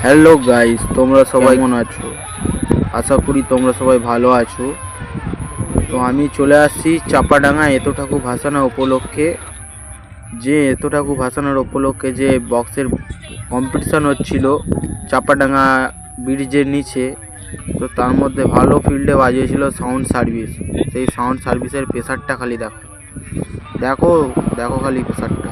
Hello guys, তোমরা সবাই কেমন আছো? আশা করি তোমরা সবাই ভালো আছো। তো আমি চলে আসছি চাপাডাঙ্গা এত ঠাকুর ভাসানো উপলক্ষে। এত ঠাকুর ভাসানোর উপলক্ষে যে বক্সের কম্পিটিশান হচ্ছিল চাপাডাঙ্গা ব্রিজের নিচে, তো তার মধ্যে ভালো ফিল্ডে বাজিয়েছিল সাউন্ড সার্ভিস। সেই সাউন্ড সার্ভিসের প্রেসারটা খালি দেখো দেখো দেখো খালি প্রেসারটা।